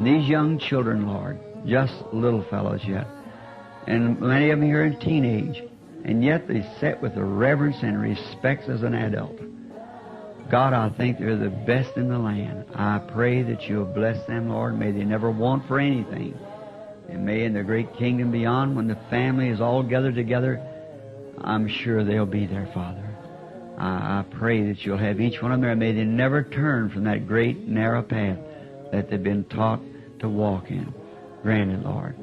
These young children, Lord, just little fellows yet, and many of them here in teenage, and yet they sit with the reverence and respect as an adult. God, I think they're the best in the land. I pray that you'll bless them, Lord. May they never want for anything. And may in the great kingdom beyond, when the family is all gathered together, I'm sure they'll be there, Father. I pray that you'll have each one of them there. May they never turn from that great narrow path that they've been taught to walk in. Grant it, Lord.